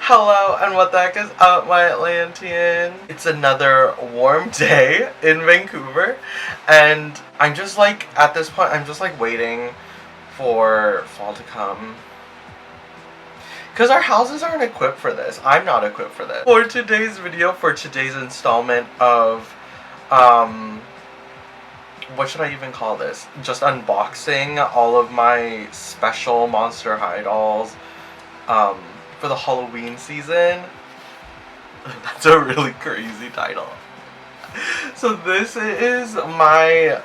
Hello, and what the heck is up, my Atlantean? It's another warm day in Vancouver, and I'm just like, at this point, I'm just like waiting for fall to come. Because our houses aren't equipped for this. I'm not equipped for this. For today's video, for today's installment of, what should I even call this? Just unboxing all of my special Monster High dolls, for the Halloween season. That's a really crazy title. So this is my,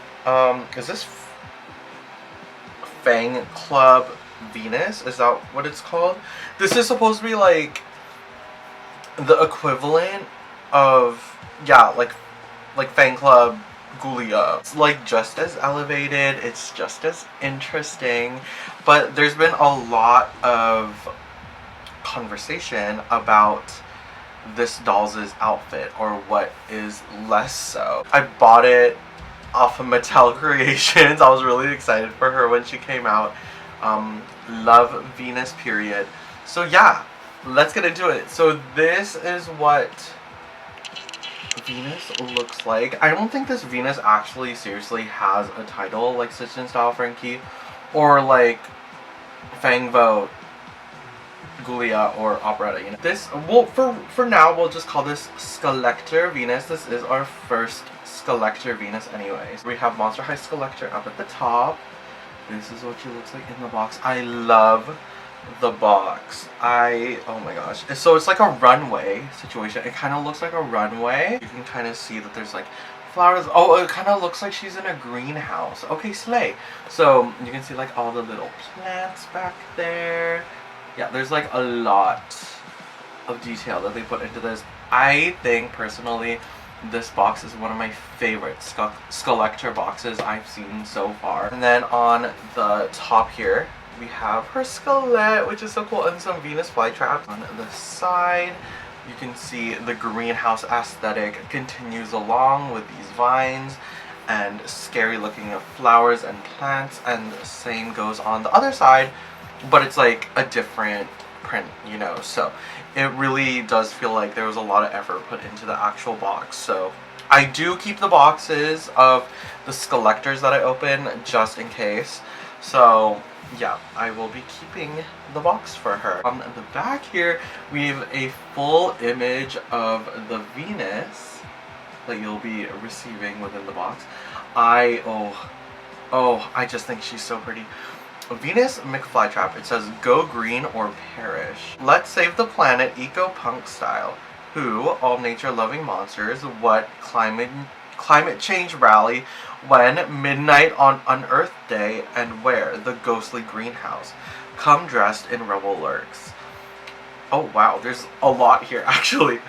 is this Fang Club Venus? Is that what it's called? This is supposed to be like the equivalent of, yeah, like Fang Club Ghoulia. It's like just as elevated, it's just as interesting, but there's been a lot of conversation about this doll's outfit, or what is less so. I bought it off of Mattel Creations. I was really excited for her when she came out. Love Venus, period. So yeah, let's get into it. So this is what Venus looks like. I don't think this Venus actually seriously has a title like Stitch and Style Frankie or like Fangvo, Ghoulia, or Operetta, you know. This, well, for now, we'll just call this Skullector Venus. This is our first Skullector Venus anyways. We have Monster High Skullector up at the top. This is what she looks like in the box. I love the box. Oh my gosh. So it's like a runway situation. It kind of looks like a runway. You can kind of see that there's like flowers. Oh, it kind of looks like she's in a greenhouse. Okay, slay. So you can see like all the little plants back there. Yeah, there's like a lot of detail that they put into this. I think personally this box is one of my favorite Skullector boxes I've seen so far. And then on the top here we have her skelet, which is so cool, and some Venus flytraps. On the side you can see the greenhouse aesthetic continues along with these vines and scary looking flowers and plants, and the same goes on the other side, but it's like a different print, you know. So it really does feel like there was a lot of effort put into the actual box. So I do keep the boxes of the Skullectors that I open just in case. So yeah, I will be keeping the box for her. On the back here we have a full image of the Venus that you'll be receiving within the box. I just think she's so pretty. Venus Mcflytrap. It says, "Go green or perish. Let's save the planet eco-punk style. Who, all nature-loving monsters, what climate change rally, when, midnight on Unearth Day, and where, the ghostly greenhouse. Come dressed in rebel lurks." Oh wow, there's a lot here actually.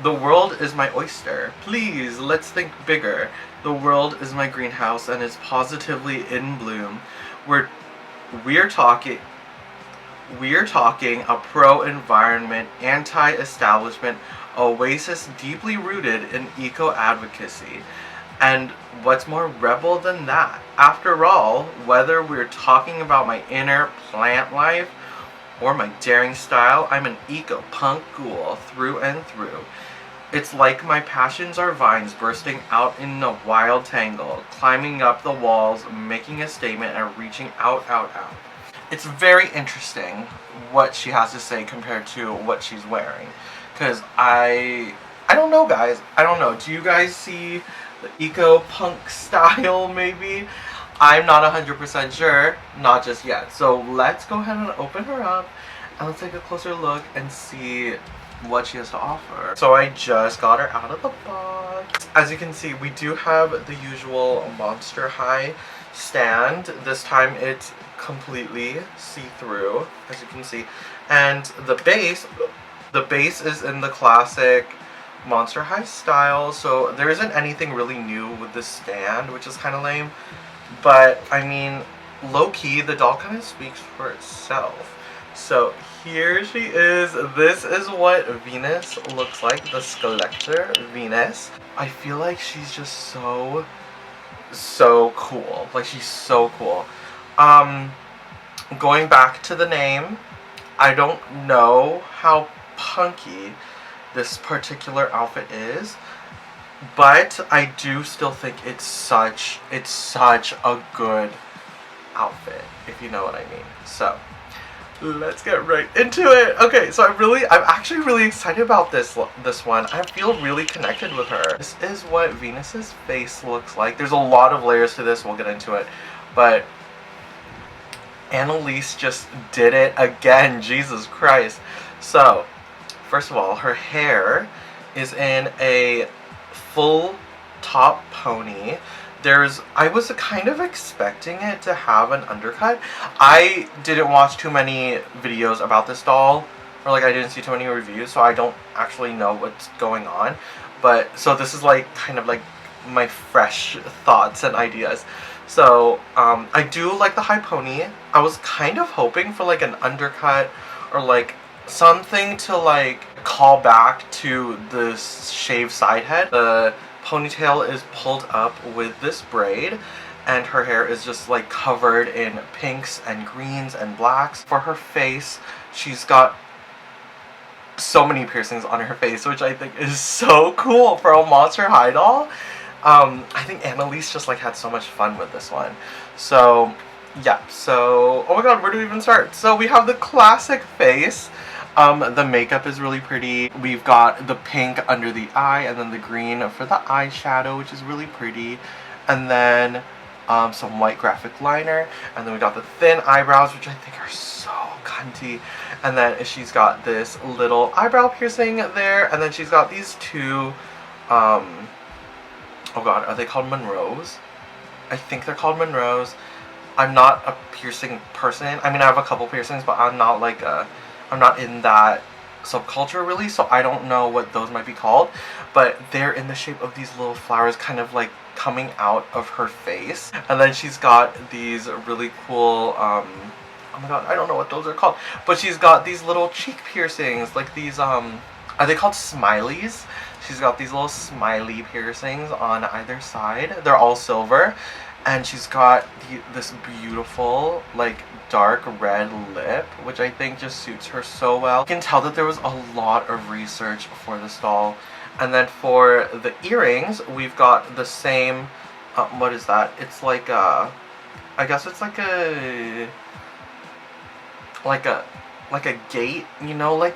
"The world is my oyster. Please, let's think bigger. The world is my greenhouse and is positively in bloom. We're talking a pro-environment, anti-establishment oasis deeply rooted in eco-advocacy. And what's more rebel than that? After all, whether we're talking about my inner plant life or my daring style, I'm an eco-punk ghoul through and through. It's like my passions are vines bursting out in a wild tangle, climbing up the walls, making a statement, and reaching out, out, out." It's very interesting what she has to say compared to what she's wearing. Because I don't know, guys. I don't know. Do you guys see the eco-punk style, maybe? I'm not 100% sure. Not just yet. So let's go ahead and open her up, and let's take a closer look and see what she has to offer. So I just got her out of the box. As you can see, we do have the usual Monster High stand. This time it's completely see-through, as you can see. And the base is in the classic Monster High style, so there isn't anything really new with this stand, which is kind of lame. But I mean, low-key, the doll kind of speaks for itself. So here she is. This is what Venus looks like, the Skullector Venus. I feel like she's just so cool. Like, she's so cool. going back to the name, I don't know how punky this particular outfit is, but I do still think it's such a good outfit, if you know what I mean. So let's get right into it. Okay, so I'm actually really excited about this one. I feel really connected with her. This is what Venus's face looks like. There's a lot of layers to this. We'll get into it, but Annalise just did it again. Jesus Christ. So first of all, her hair is in a full top pony. I was kind of expecting it to have an undercut. I didn't watch too many videos about this doll, or like I didn't see too many reviews, so I don't actually know what's going on. But so this is like kind of like my fresh thoughts and ideas. So I do like the high pony. I was kind of hoping for like an undercut or like something to like call back to the shaved side head. The ponytail is pulled up with this braid, and her hair is just like covered in pinks and greens and blacks. For her face, she's got so many piercings on her face, which I think is so cool for a Monster High doll. I think Annalise just like had so much fun with this one. So yeah, so oh my god, where do we even start? So we have the classic face. The makeup is really pretty. We've got the pink under the eye, and then the green for the eyeshadow, which is really pretty. And then some white graphic liner. And then we got the thin eyebrows, which I think are so cunty. And then she's got this little eyebrow piercing there. And then she's got these two, oh god, are they called Monroes? I think they're called Monroes. I'm not a piercing person. I mean, I have a couple piercings, but I'm not like I'm not in that subculture really, so I don't know what those might be called, but they're in the shape of these little flowers kind of like coming out of her face. And then she's got these really cool, oh my god, I don't know what those are called, but she's got these little cheek piercings, like these, are they called smileys? She's got these little smiley piercings on either side. They're all silver. And she's got this beautiful, like, dark red lip, which I think just suits her so well. You can tell that there was a lot of research for this doll. And then for the earrings, we've got the same, what is that? It's like a, I guess it's like a gate, you know, like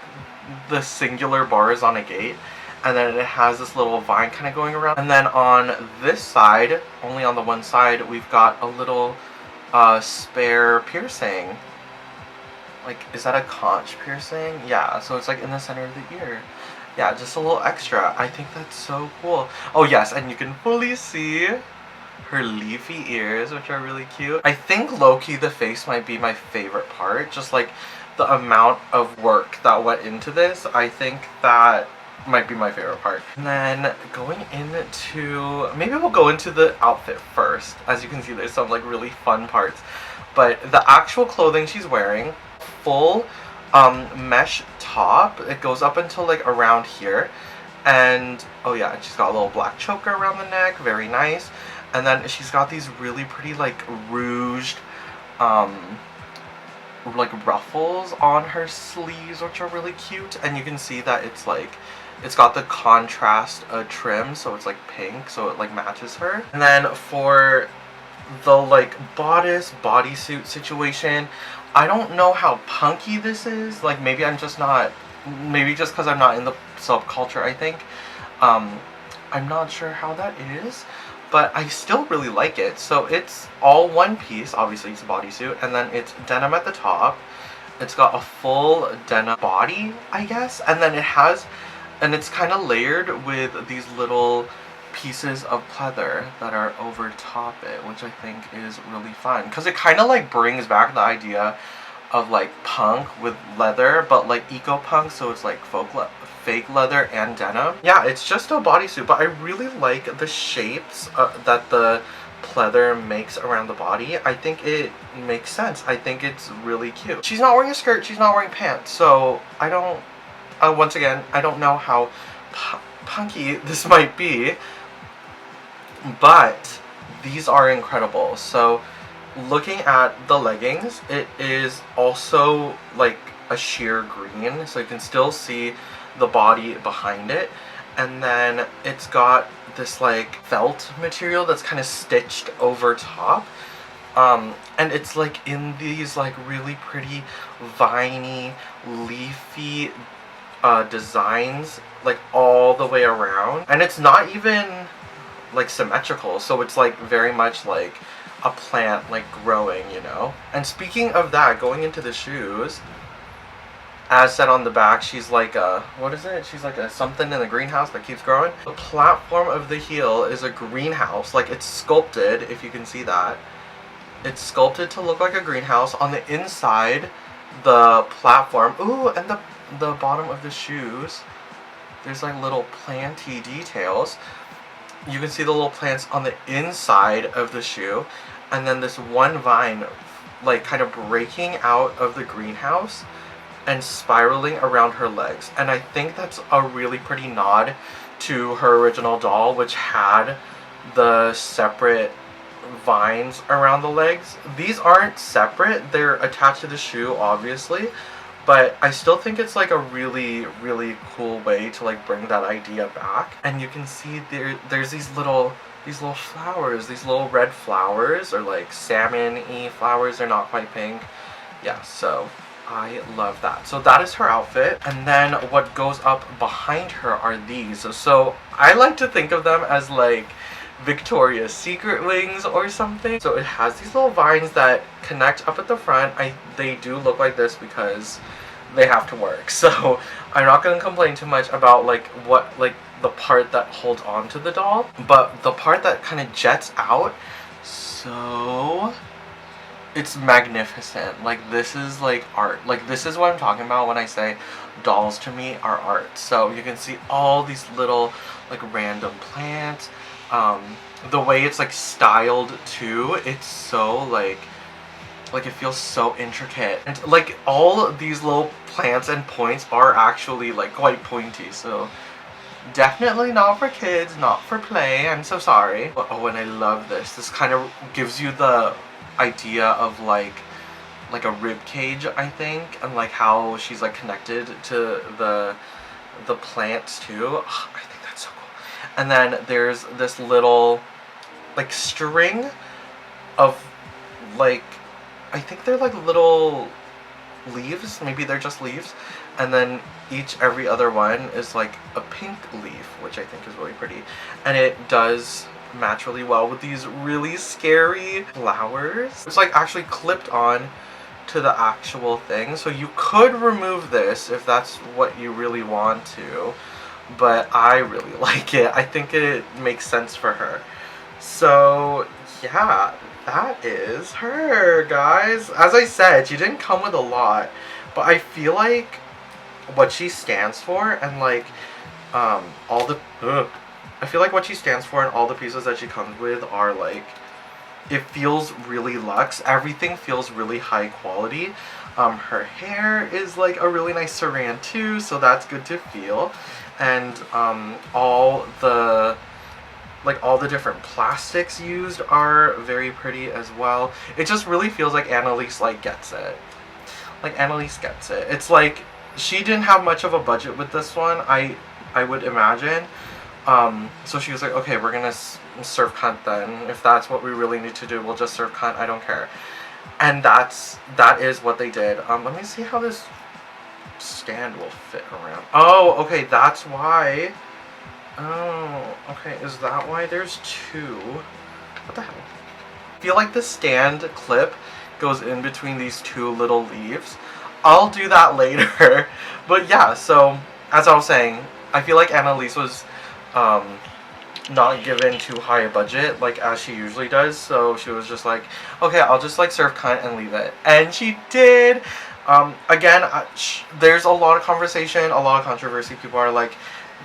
the singular bars on a gate. And then it has this little vine kind of going around. And then on this side, only on the one side, we've got a little spare piercing. Like, is that a conch piercing? Yeah, so it's like in the center of the ear. Yeah, just a little extra. I think that's so cool. Oh yes, and you can fully see her leafy ears, which are really cute. I think low-key the face might be my favorite part. Just like the amount of work that went into this, I think that might be my favorite part. And then going into, maybe we'll go into the outfit first. As you can see, there's some like really fun parts. But the actual clothing she's wearing, full mesh top. It goes up until like around here. And oh yeah, and she's got a little black choker around the neck, very nice. And then she's got these really pretty like rouged like ruffles on her sleeves, which are really cute. And you can see that it's like, it's got the contrast trim, so it's like pink, so it like matches her. And then for the like bodice bodysuit situation, I don't know how punky this is. Like maybe I'm just not, maybe just because I'm not in the subculture, I think. I'm not sure how that is, but I still really like it. So it's all one piece, obviously it's a bodysuit, and then it's denim at the top. It's got a full denim body, I guess, and then it has, and it's kind of layered with these little pieces of pleather that are over top it, which I think is really fun, because it kind of like brings back the idea of like punk with leather, but like eco punk, so it's like fake leather and denim. Yeah, it's just a bodysuit, but I really like the shapes that the pleather makes around the body. I think it makes sense. I think it's really cute. She's not wearing a skirt, she's not wearing pants, so I don't, once again, I don't know how punky this might be, but these are incredible. So looking at the leggings, it is also like a sheer green, so you can still see the body behind it. And then it's got this like felt material that's kind of stitched over top. And it's like in these like really pretty viney, leafy designs like all the way around. And it's not even like symmetrical, so it's like very much like a plant like growing, you know? And speaking of that, going into the shoes, as said on the back, she's like a, what is it? She's like a something in the greenhouse that keeps growing. The platform of the heel is a greenhouse, like it's sculpted, if you can see that. It's sculpted to look like a greenhouse. On the inside, the platform, ooh, and the bottom of the shoes, there's like little planty details. You can see the little plants on the inside of the shoe, and then this one vine like kind of breaking out of the greenhouse and spiraling around her legs. And I think that's a really pretty nod to her original doll, which had the separate vines around the legs. These aren't separate, they're attached to the shoe obviously, but I still think it's like a really, really cool way to like bring that idea back. And you can see there's these little flowers, these little red flowers, or like salmon-y flowers. They're not quite pink. Yeah, so I love that. So that is her outfit. And then what goes up behind her are these. So I like to think of them as like Victoria's Secret wings or something. So it has these little vines that connect up at the front. They do look like this because they have to work. So I'm not going to complain too much about like what like the part that holds on to the doll, but the part that kind of jets out, so it's magnificent. Like this is like art. Like this is what I'm talking about when I say dolls to me are art. So you can see all these little like random plants. The way it's like styled too, it's so like it feels so intricate. And like all these little plants and points are actually like quite pointy, so definitely not for kids, not for play. I'm so sorry. Oh, and I love this. This kind of gives you the idea of like a rib cage, I think, and like how she's like connected to the plants too. Ugh, I think that's so cool. And then there's this little like string of like, I think they're like little leaves, maybe they're just leaves, and then every other one is like a pink leaf, which I think is really pretty, and it does match really well with these really scary flowers. It's like actually clipped on to the actual thing, so you could remove this if that's what you really want to, but I really like it. I think it makes sense for her. So yeah, that is her, guys. As I said, she didn't come with a lot, but I feel like what she stands for and like I feel like what she stands for and all the pieces that she comes with are like, it feels really luxe. Everything feels really high quality. Her hair is like a really nice saran too, so that's good to feel. And all the different plastics used are very pretty as well. It just really feels like Annalise like gets it. Like Annalise gets it. It's like she didn't have much of a budget with this one, I would imagine. So she was like, okay, we're gonna serve cunt then. If that's what we really need to do, we'll just serve cunt. I don't care. And that is what they did. Let me see how this stand will fit around. Oh, okay, that's why. Oh, okay, is that why there's two? What the hell? I feel like the stand clip goes in between these two little leaves. I'll do that later. But yeah, so as I was saying, I feel like Annalise was not given too high a budget like as she usually does, so she was just like, okay, I'll just like serve cunt and leave it, and she did. Again, there's a lot of conversation, a lot of controversy. People are like,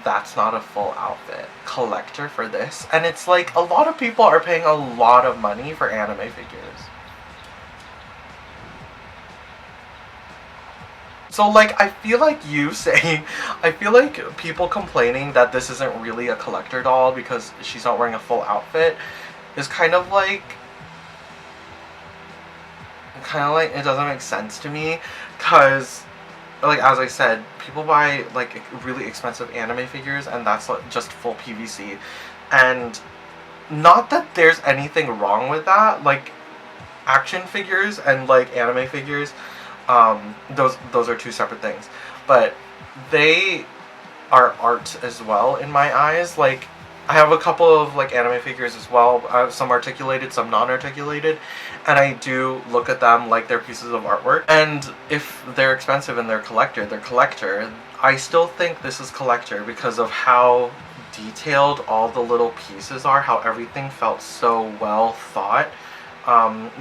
that's not a full outfit. Collector for this, and it's like a lot of people are paying a lot of money for anime figures. So like, I feel like people complaining that this isn't really a collector doll because she's not wearing a full outfit is kind of like, kind of like, it doesn't make sense to me, because like as I said, people buy like really expensive anime figures and that's like just full PVC, and not that there's anything wrong with that. Like action figures and like anime figures, those are two separate things, but they are art as well in my eyes. Like I have a couple of like anime figures as well. I have some articulated, some non-articulated, and I do look at them like they're pieces of artwork. And if they're expensive and they're collector, I still think this is collector because of how detailed all the little pieces are, how everything felt so well thought.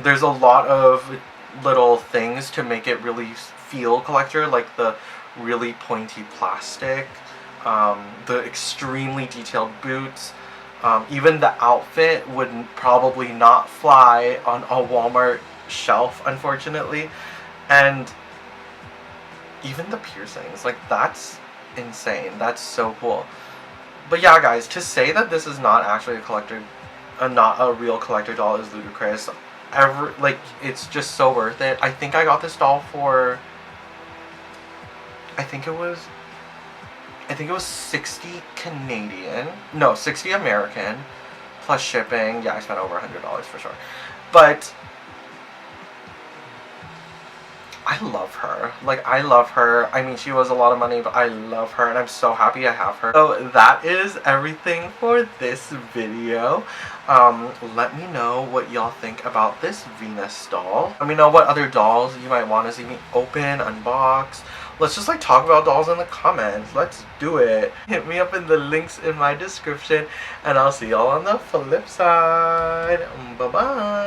There's a lot of little things to make it really feel collector, like the really pointy plastic, the extremely detailed boots, even the outfit would probably not fly on a Walmart shelf, unfortunately, and even the piercings, like that's insane. That's so cool. But yeah, guys, to say that this is not actually a collector, not a real collector doll is ludicrous. Like, it's just so worth it. I think I got this doll for, I think it was 60 Canadian. No, 60 American plus shipping. Yeah, I spent over $100 for sure. But I love her. Like, I love her. I mean, she was a lot of money, but I love her, and I'm so happy I have her. So that is everything for this video. Let me know what y'all think about this Venus doll. Let me know what other dolls you might want to see me open, unbox. Let's just like talk about dolls in the comments. Let's do it. Hit me up in the links in my description, and I'll see y'all on the flip side. Bye bye.